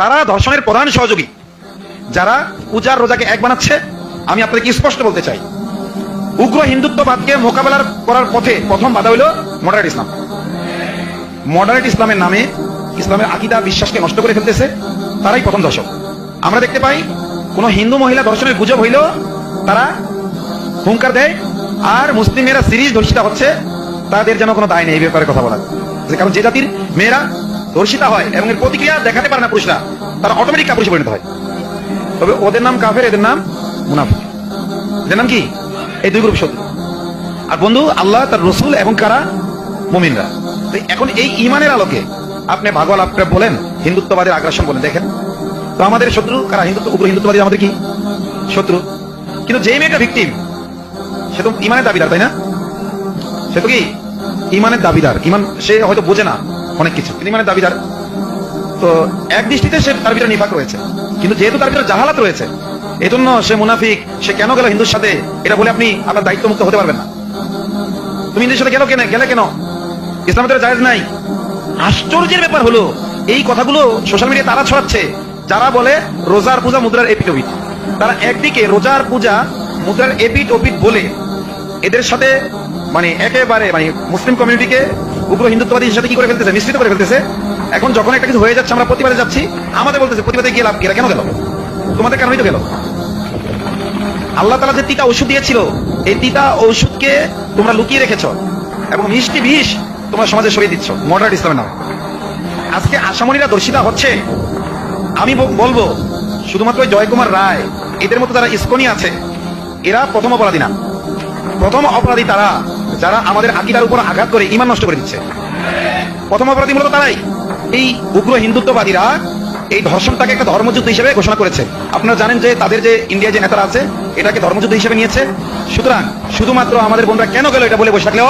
তারা ধর্ষণের প্রধান সহযোগী। যারা পূজার রোজাকে এক বানাচ্ছে, আমি আপনাকে স্পষ্ট বলতে চাই, উগ্র হিন্দুত্ববাদকে মোকাবেলা করার পথে প্রথম বাধা হইল মডারেট ইসলাম। মডারেট ইসলামের নামে ইসলামের আকীদা বিশ্বাসকে নষ্ট করে ফেলতেছে, তারাই প্রথম দর্শক। আমরা দেখতে পাই কোন হিন্দু মহিলা ধর্ষণের গুজব হইলেও তারা হুঙ্কার দেয়, আর মুসলিমেরা সিরিজ ধর্ষিতা হচ্ছে, তাদের যেন কোনো দায় নেই এই ব্যাপারে কথা বলার। কারণ যে জাতির মেয়েরা ধর্ষিতা হয় এবং এর প্রতিক্রিয়া দেখাতে পারে না পুরুষরা, তারা অটোমেটিক কাপুরুষে পরিণত হয়। তবে ওদের নাম কাফের, এদের নাম মুনাফিক। এদের নাম কি? এই দুই গ্রুপ শত্রু। আর বন্ধু আল্লাহ, তার রসুল এবং কারা? মুমিনরা। এখন এই ইমানের আলোকে আপনি ভাগওয়াল আপনি বলেন, হিন্দুত্ববাদের আগ্রাসন বলেন, দেখেন তো আমাদের শত্রু কারা? উগ্র হিন্দুত্ববাদী আমাদের কি শত্রু। কিন্তু যে মেয়েটা ভিকটিম, সে তো ইমানের দাবিদার, তাই না? সে তো কি ইমানের দাবিদার। ইমান সে হয়তো বোঝে না অনেক কিছু, কিন্তু ইমানের দাবিদার। তো এক দৃষ্টিতে সে তার ভিতরে নিফাক রয়েছে, কিন্তু যেহেতু তার ভিতরে জাহালাত রয়েছে, এই জন্য সে মুনাফিক। সে কেন গেল হিন্দুর সাথে, এটা বলে আপনি আপনার দায়িত্ব মুক্ত হতে পারবেন না। তুমি হিন্দুর সাথে গেলে কেন? ইসলামের জায়েজ নাই। আশ্চর্যের ব্যাপার হলো এই কথাগুলো সোশ্যাল মিডিয়ায় তারা ছড়াচ্ছে যারা বলে রোজার পূজা মুদ্রার এপিট ওপিট। তারা একদিকে রোজার পূজা মুদ্রার এপিট ওপিট বলে এদের সাথে একেবারে মুসলিম কমিউনিটিকে উগ্র হিন্দুত্ববাদীর সাথে কি করে ফেলতেছে, মিশ্রিত করে ফেলতেছে। এখন যখন একটা কিছু হয়ে যাচ্ছে, আমরা প্রতিবাদে যাচ্ছি, আমাদের বলতেছে প্রতিবাদে গিয়ে লাভ, এরা কেন গেল? তোমাদের কারণেই তো গেল। আল্লাহ তাআলা যে তিতা ঔষধ দিয়েছিল, এই তিতা ঔষধকে তোমরা লুকিয়ে রেখেছ এবং মিষ্টি বিষ তোমরা সমাজে সরিয়ে দিচ্ছ মডারেট ইসলামের নামে। আজকে আসামনীরা দর্শিতা হচ্ছে। আমি বলবো শুধুমাত্র জয়কুমার রায় এদের মতো যারা ইসকনি আছে, এরা প্রথম অপরাধী না। প্রথম অপরাধী তারা যারা আমাদের আকীদার উপর আঘাত করে ঈমান নষ্ট করে দিচ্ছে। প্রথম অপরাধী মূলত তারাই। এই উগ্র হিন্দুত্ববাদীরা এই ধর্ষণটাকে একটা ধর্মযুদ্ধ হিসেবে ঘোষণা করেছে। আপনারা জানেন যে তাদের যে ইন্ডিয়া যে নেতারা আছে, এটাকে ধর্মযুদ্ধ হিসেবে নিয়েছে। সুতরাং শুধুমাত্র আমাদের বোনরা কেন গেল এটা বলে বসে থাকলেও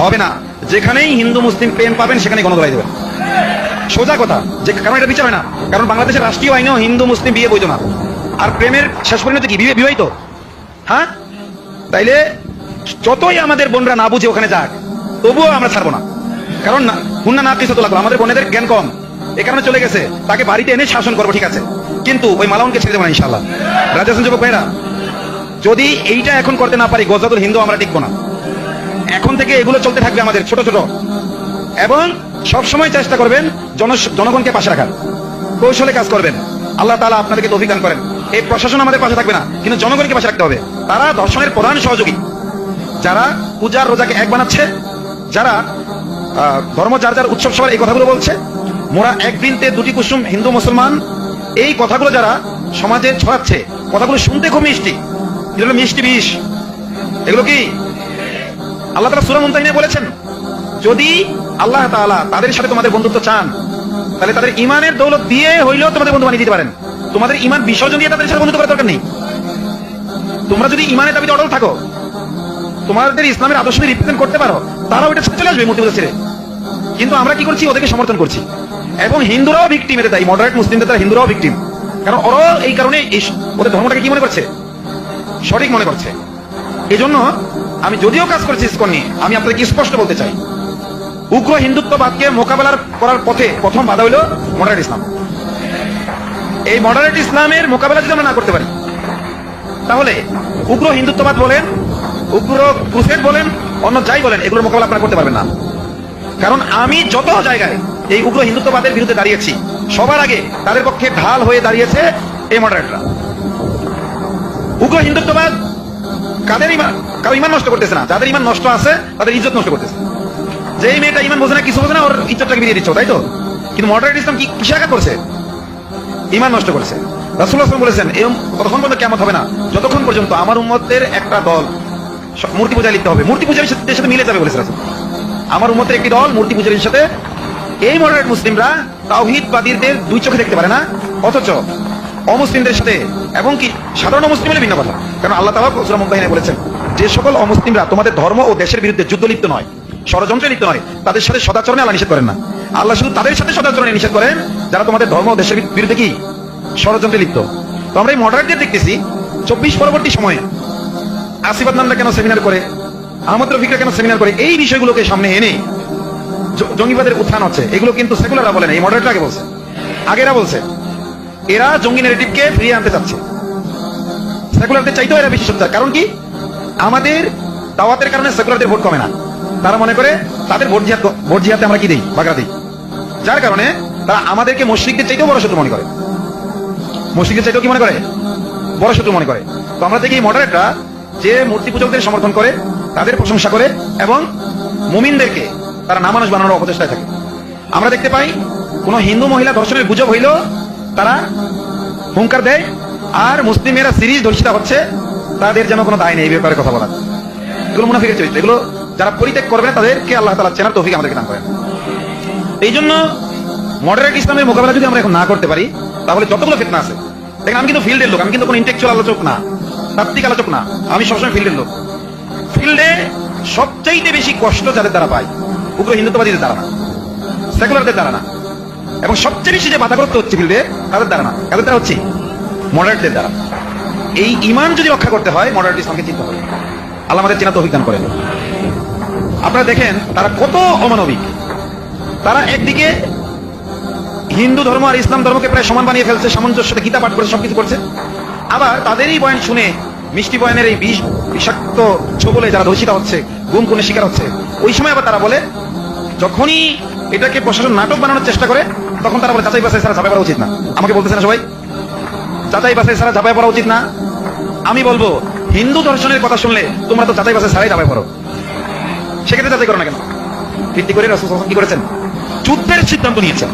হবে না। যেখানেই হিন্দু মুসলিম প্রেম পাবেন সেখানে গণধোলাই দেবেন, সোজা কথা। যে কারণ এটা বিচার হয় না, কারণ বাংলাদেশের রাষ্ট্রীয় আইনেও হিন্দু মুসলিম বিয়ে বৈধ না। আর প্রেমের শেষ পরিণতি কি? বিবাহিত। হ্যাঁ, তাইলে যতই আমাদের বোনরা না বুঝে ওখানে যাক, তবুও আমরা ছাড়বো না। কারণ হুন্না না কিছু তো লাগলো, আমাদের বোনেদের জ্ঞান কম, এ কারণে চলে গেছে। তাকে বাড়িতে এনে শাসন করবো, ঠিক আছে, কিন্তু ওই মালাউনকে ছেড়ে দেবো না ইনশাআল্লাহ। রাজা যুবক ভাইরা, যদি এইটা এখন করতে না পারি, গজাতুল হিন্দু আমরা টিকবো না। এখন থেকে এগুলো চলতে থাকবে আমাদের ছোট ছোট, এবং সবসময় চেষ্টা করবেন জনগণকে পাশে রাখার, কৌশলে কাজ করবেন। আল্লাহ তাআলা আপনাদেরকে তৌফিক দান করেন। এই প্রশাসন আমাদের পাশে থাকবে না, কিন্তু জনগণকে পাশে রাখতে হবে। তারা ধর্ষণের প্রধান সহযোগী। যারা পূজার রোজাকে এক বানাচ্ছে, যারা ধর্ম যার যার উৎসব সবার এই কথাগুলো বলছে, মোরা এক বৃন্তে দুটি কুসুম হিন্দু মুসলমান, এই কথাগুলো যারা সমাজে ছড়াচ্ছে, কথাগুলো শুনতে খুব মিষ্টি, এগুলো মিষ্টি বিষ। এগুলো কি আল্লাহ তাআলা সূরা মুমতাহিনায় বলেছেন, যদি আল্লাহ তাআলা তাদের সাথে তোমাদের বন্ধুত্ব চান, তাহলে তাদের ইমানের দৌলত দিয়ে হইলেও তোমাদের বন্ধু বানিয়ে দিতে পারেন। তোমাদের ইমান বিসর্জন দিয়ে তাদের সাথে বন্ধুত্ব করার দরকার নেই। তোমরা যদি ইমানের দাবিতে অটল থাকো, তোমাদের ইসলামের আদর্শকে রিপ্রেজেন্ট করতে পারো, তারা ওইটা ছেড়ে চলে আসবে, মূর্তি পূজা ছেড়ে। কিন্তু আমরা কি করছি? ওদেরকে সমর্থন করছি। এবং হিন্দুরাও ভিকটিম, এটা তাই মডারেট মুসলিমদের দ্বারা হিন্দুরাও ভিকটিম। কারণ ওরাও এই কারণে ওদের ধর্মটাকে কি মনে করছে? সঠিক মনে করছে। এই জন্য আমি যদিও কাজ করছি ইসকন নিয়ে, আমি আপনাকে স্পষ্ট বলতে চাই, উগ্র হিন্দুত্ববাদকে মোকাবেলা করার পথে প্রথম বাধা হইল মডারেট ইসলাম। এই মডারেট ইসলামের মোকাবেলা যদি আমরা না করতে পারি, তাহলে উগ্র হিন্দুত্ববাদ বলেন, উগ্র ক্রুসেড বলেন, অন্য যাই বলেন, এগুলোর মোকাবেলা আপনারা করতে পারবেন না। কারণ আমি যত জায়গায় এই উগ্র হিন্দুত্ববাদের বিরুদ্ধে দাঁড়িয়েছি, সবার আগে তাদের পক্ষে ঢাল হয়ে দাঁড়িয়েছে এই মডারেটরা। উগ্র হিন্দুত্ববাদ কারো ইমান নষ্ট করতেছে না, যাদের ইমান নষ্ট আছে তাদের ইজ্জত নষ্ট করতেছে। যেই মেয়েটা ইমান বোঝে না, কিছু বোঝে না, ওর ইজ্জতটাকে বিরিয়ে দিচ্ছ, তাই তো? কিন্তু মডারেট ইসলাম কি কিসে আঘাত করছে? ইমান নষ্ট করেছে। রাসূলুল্লাহ সাল্লাল্লাহু আলাইহি ওয়াসাল্লাম বলেছেন, এরকম ততক্ষণ পর্যন্ত কিয়ামত হবে না যতক্ষণ পর্যন্ত আমার উম্মতের একটা দল মূর্তি পূজা লিপ্ত হবে। মূর্তি পূজার সাথে মিলে যাবে বলেছে রাসূল। আমার উম্মতের একটি দল মূর্তি পূজার সাথে। এই মডারেট মুসলিমরা তাওহীদবাদীদের দুই চোখে দেখতে পারে না, অথচ অমুসলিমদের সাথে, এবং কি সাধারণ অমুসলিম হলে ভিন্ন কথা। কারণ আল্লাহ তাআলা সূরা মুমতাহিনায় বলেছেন, যে সকল অমুসলিমরা তোমাদের ধর্ম ও দেশের বিরুদ্ধে যুদ্ধ লিপ্ত নয়, ষড়যন্ত্রে লিপ্ত নয়, তাদের সাথে সদাচরণে আল্লাহ নিষেধ করেন না। আল্লাহ শুধু তাদের সাথে সদাচরণে নিষেধ করেন যারা তোমাদের ধর্ম ও দেশের বিরুদ্ধে কি ষড়যন্ত্রে লিপ্ত। তো আমরা এই মডারেটদের দেখতেছি 24 পরবর্তী সময়ে আসিফ আদনানরা কেন সেমিনার করে, আহমদ রফিকরা কেন সেমিনার করে, এই বিষয়গুলোকে সামনে এনে জঙ্গিবাদের উত্থান হচ্ছে। এগুলো কিন্তু সেকুলাররা বলে না, এই মডারেটরা আগে বলছে, আগেরা বলছে। এরা জঙ্গি ন্যারেটিভকে ফিরিয়ে আনতে চাচ্ছে। সেকুলারদের চাইতেও এরা বেশি সোচ্চার। কারণ কি? আমাদের দাওয়াতের কারণে সেকুলারদের ভোট কমে না। তারা মনে করে তাদের ভোট জিহাদে আমরা কি দেই, বাগড়া দিই, যার কারণে তারা আমাদেরকে মুশরিকদের চাইতেও বড় শত্রু মনে করে। মুশরিকদের চাইতেও কি মনে করে? বড় শত্রু মনে করে। তো আমরা দেখি মডারেটরা যে মূর্তি পূজকদের সমর্থন করে, তাদের প্রশংসা করে এবং মুমিনদেরকে তারা নামানুষ বানানোর অপচেষ্টায় থাকে। আমরা দেখতে পাই কোন হিন্দু মহিলা ধর্ষণের গুজব হইল তারা হুঙ্কার দেয়, আর মুসলিমেরা সিরিজ ধর্ষিতা হচ্ছে, তাদের যেন কোনো দায় নেই এই ব্যাপারে কথা বলার। এগুলো মুনাফিকের চরিত্র। এগুলো যারা পরিত্যাগ করবে না তাদেরকে আল্লাহ তাআলা চেনার তৌফিক আমাদেরকে দান করেন। এই জন্য মডারেট ইসলামের মোকাবেলা যদি আমরা এখন না করতে পারি, তাহলে যতগুলো ফিতনা আছে, দেখেন আমি কিন্তু ফিল্ডের লোক, আমি কিন্তু কোনো ইন্টেলেকচুয়াল আলোচক না, তাত্ত্বিক আলোচক না, আমি সবসময় ফিল্ডের লোক। ফিল্ডে সবচাইতে বেশি কষ্ট যাদের দ্বারা পাই, উগ্র হিন্দুত্ববাদীদের দ্বারা না, সেকুলারদের দ্বারা না, এবং সবচেয়ে বেশি যে বাধাগ্রস্ত হচ্ছে ফিল্ডে তাদের দ্বারা না, তাদের দ্বারা হচ্ছে মডারেটদের দ্বারা। এই ঈমান যদি রক্ষা করতে হয়, মডারেট ইসলামকে চিনতে হবে। আল্লাহ আমাদের চেনা তৌফিক দান করেন। আপনারা দেখেন তারা কত অমানবিক। তারা একদিকে হিন্দু ধর্ম আর ইসলাম ধর্মকে প্রায় সমান বানিয়ে ফেলছে, সামঞ্জস্যের সাথে গীতা পাঠ করে সবকিছু করছে। আবার তাদেরই বয়ান শুনে, মিষ্টি বয়ানের এই বিষাক্ত ছবলে যারা ধর্ষিত হচ্ছে, গুম খুনের শিকার হচ্ছে, ওই সময় আবার তারা বলে, যখনই এটাকে প্রশাসন নাটক বানানোর চেষ্টা করে, তখন তারা বলে যাচাই বাছাই ছাড়া ঝাঁপাই পড়া উচিত না। আমাকে বলতেছে না সবাই, যাচাই বাছাই ছাড়া ঝাঁপাই পড়া উচিত না? আমি বলবো, হিন্দু ধর্ষণের কথা শুনলে তোমরা তো যাচাই বাছাই ছাড়াই ঝাঁপাই পড়ো, সেক্ষেত্রে যাচাই করো না কেন? ভিত্তি করে রাসূল সাল্লাল্লাহু আলাইহি ওয়াসাল্লাম কি করেছেন? যুদ্ধের সিদ্ধান্ত নিয়েছেন।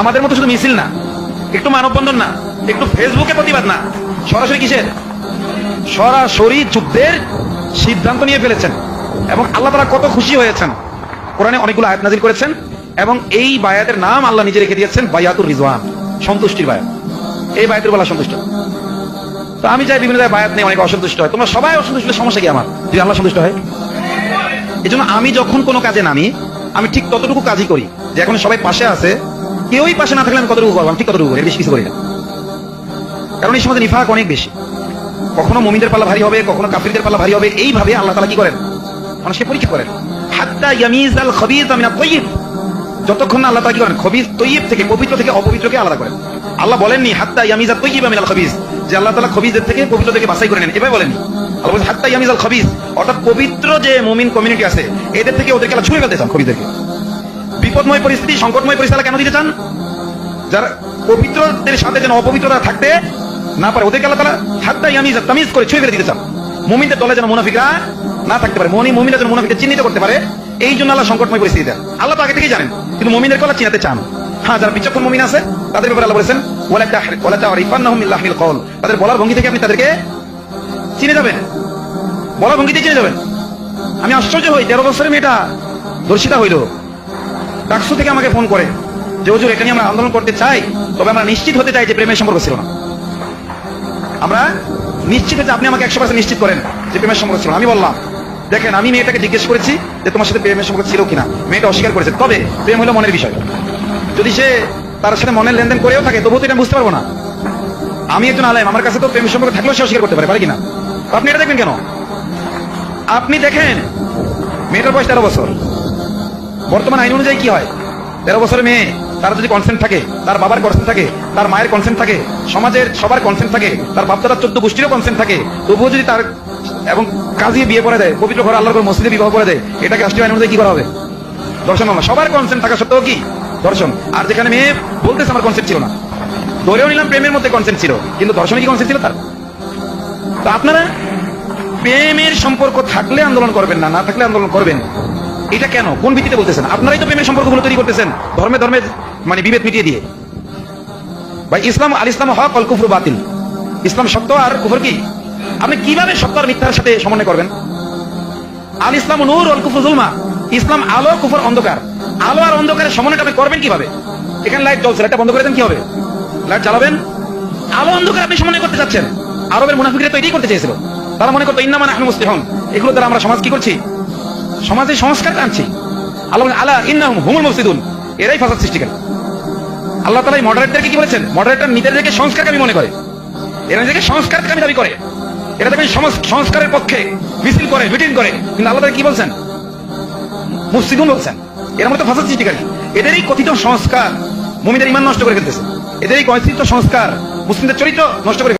আমাদের মতো শুধু মিছিল না, একটু মানববন্ধন না, একটু ফেসবুকে প্রতিবাদ না, সরাসরি কিসের? সরাসরি যুদ্ধের সিদ্ধান্ত নিয়ে ফেলেছেন। এবং আল্লাহ তাআলা কত খুশি হয়েছেন, কোরআনে অনেকগুলো আয়াত নাযিল করেছেন, এবং এই বায়াতের নাম আল্লাহ নিজে রেখে দিয়েছেন বায়াতুর রিজওয়ান, সন্তুষ্টির বায়াত। এই বায়াতের বলা সন্তুষ্ট। তো আমি চাই বিভিন্ন জায়গায় বায়াত নেই, অনেকে অসন্তুষ্ট হয়। তোমরা সবাই অসন্তুষ্ট হলে সমস্যা কি আমার, যদি আল্লাহ সন্তুষ্ট হয়? এই জন্য আমি যখন কোনো কাজে নামি, আমি ঠিক ততটুকু কাজই করি, যে এখন সবাই পাশে আছে, কেউই পাশে না থাকলে আমি কতটুকু করবো, আমি ঠিক ততটুকু করি, বেশি কিছু করি না। কারণ এই সমাজে নিফাক অনেক বেশি। কখনো মুমিনদের পাল্লা ভারী হবে, কখনো কাফিরদের পাল্লা ভারী হবে। এইভাবে আল্লাহ তাআলা কি করেন? মানুষকে পরীক্ষা করেন। হাত্তা ইয়ামিজাল খাবিথা মিনাত তাইয়্যিব, যতক্ষণ না আল্লাহ তাআলা কি করেন? খবিস তৈয়ব থেকে, পবিত্র থেকে অপবিত্রকে আলাদা করেন। আল্লাহ বলেননি হাত্তা ইয়ামিজাত তাইয়্যিবা মিনাল খাবিস, যে আল্লাহ তাআলা খবিসদের থেকে পবিত্র থেকে বাছাই করে নেন, এভাবে বলেননি। আল্লাহ বলেন হাত্তা ইয়ামিজাল খাবিস, অর্থাৎ পবিত্র যে মুমিন কমিউনিটি আছে, এদের থেকে ওদেরকে আল্লাহ ছুঁড়ে ফেলতে চান। খবিসদেরকে বিপদময় পরিস্থিতি, সংকটময় পরিস্থিতি কেন দিতে চান? যারা পবিত্রদের সাথে যেন অপবিত্রতা থাকতে না পারে, ওদেরকে আল্লাহ তাআলা হাত্তা ইয়ামিজাত তামিজ করে ছুঁড়ে ফেলে দিতে চান। মুমিনদের দলে যেন মুনাফিকরা না থাকতে পারে, মুমিনরা যেন মুনাফিকদের চিহ্নিত করতে পারে, এই জন্য আল্লাহ সংকটময় পরিস্থিতি দেন। আল্লাহ তো আগে থেকেই জানেন, কিন্তু মুমিনদেরকে আল্লাহ চিনাতে চান। হ্যাঁ, যারা বিচক্ষণ মুমিন আছে তাদের ব্যাপারে আল্লাহ বলেছেন ওয়ালা তা'রিফান্নাহুম মিন লাহনিল কওল, তাদের বলার ভঙ্গি থেকে আপনি তাদেরকে চিনে যাবেন, বলার ভঙ্গিতে চিনে যাবেন। আমি আশ্চর্য হই, 13 বছরের মেয়েটা ধর্ষিতা হইল, ডাকসু থেকে আমাকে ফোন করে যে হুজুর এটা নিয়ে আমরা আন্দোলন করতে চাই, তবে আমরা নিশ্চিত হতে চাই যে প্রেমের সম্পর্ক ছিল না। আমরা নিশ্চিত হতে, আপনি আমাকে 100% নিশ্চিত করেন যে প্রেমের সম্পর্ক ছিল না। আমি বললাম, দেখেন আমি মেয়েটাকে জিজ্ঞেস করেছি যে তোমার সাথে প্রেমের সম্পর্ক ছিল কিনা, মেয়েটা অস্বীকার করেছে। তবে প্রেম হলো মনের বিষয়, যদি সে তার সাথে মনের লেনদেন করেও থাকে তবুও তো এটা বুঝতে পারবো না। আমি একজন আলেম, আমার কাছে তো প্রেমের সম্পর্ক থাকলেও সে অস্বীকার করতে পারে কিনা? আপনি এটা দেখবেন কেন? আপনি দেখেন মেয়েটার বয়স 13 বছর। বর্তমান আইন অনুযায়ী কি হয়? 13 বছরের মেয়ে, তার যদি কনসেন্ট থাকে, তার বাবার কনসেন্ট থাকে, তার মায়ের কনসেন্ট থাকে, সমাজের সবার কনসেন্ট থাকে, তার বাপদাদার 14 গোষ্ঠীরও কনসেন্ট থাকে, তবুও যদি তার এবং কাজী বিয়ে করে দেয়, পবিত্র ঘরে আল্লাহর মসজিদে বিবাহ করে দেয়, এটাকে রাষ্ট্রীয় আইন অনুযায়ী কি করা হবে? ধর্ষণ মামলা। সবার কনসেন্ট থাকা সত্ত্বেও কি ধর্ষণ? আর যেখানে মেয়ে বলতেছে আমার কনসেন্ট ছিল না, ধরেও নিলাম প্রেমের মধ্যে কনসেন্ট ছিল, কিন্তু ধর্ষণে কি কনসেন্ট ছিল তার? তো আপনারা প্রেমের সম্পর্ক থাকলে আন্দোলন করবেন না, না থাকলে আন্দোলন করবেন, এটা কেন? কোন ভিত্তিতে বলতেছেন? আপনারাই তো প্রেমের সম্পর্কগুলো তৈরি করতেছেন ধর্মে ধর্মে মানে বিভেদ মিটিয়ে দিয়ে। ভাই ইসলাম আল ইসলাম হক আল কুফরু বাতিল, ইসলাম সত্য আর কুফর কি? আপনি কিভাবে সত্য আর মিথ্যার সাথে সমন্বয় করবেন? আল ইসলাম নূর আল কুফরু যুলমা, ইসলাম আলো, কুফর অন্ধকার। আলো আর অন্ধকারের সমন্বয়টা আপনি করবেন কিভাবে? এখানে লাইট জ্বলছে, লাইটটা বন্ধ করে দেন, কি হবে? লাইট জ্বালাবেন। আলো অন্ধকার আপনি সমন্বয় করতে চাচ্ছেন। আরবের মুনাফিকরা তো এটাই করতে চেয়েছিল। তারা মনে করতো ইন্নামা নাহনু মুসলিহুন, এগুলো দ্বারা আমরা সমাজ কি করছি? সমাজে সংস্কার আনছি। আল্লাহ আলা ইন্নাহুম হুমুল মুফসিদুন, এরাই ফাসাদ সৃষ্টিকারী। আল্লাহ তাআলা মডারেটরকে কি বলেছেন? মডারেটর নিজেদেরকে সংস্কারকামী মনে করে, এরা নিজেকে সংস্কারকামী দাবি করে, এরা দেখবেন সংস্কারের পক্ষে মিছিল করে, মিটিং করে, কিন্তু আল্লাহ তাআলা কি বলছেন? মুফসিদুন বলছেন। এরা মতো ফাসাদ সৃষ্টিকারী। এদেরই কথিত সংস্কার মুমিনদের ঈমান নষ্ট করে ফেলতেছে। এদের এই গণতন্ত্র সংস্কার মুসলিমদের চরিত্র নষ্ট করে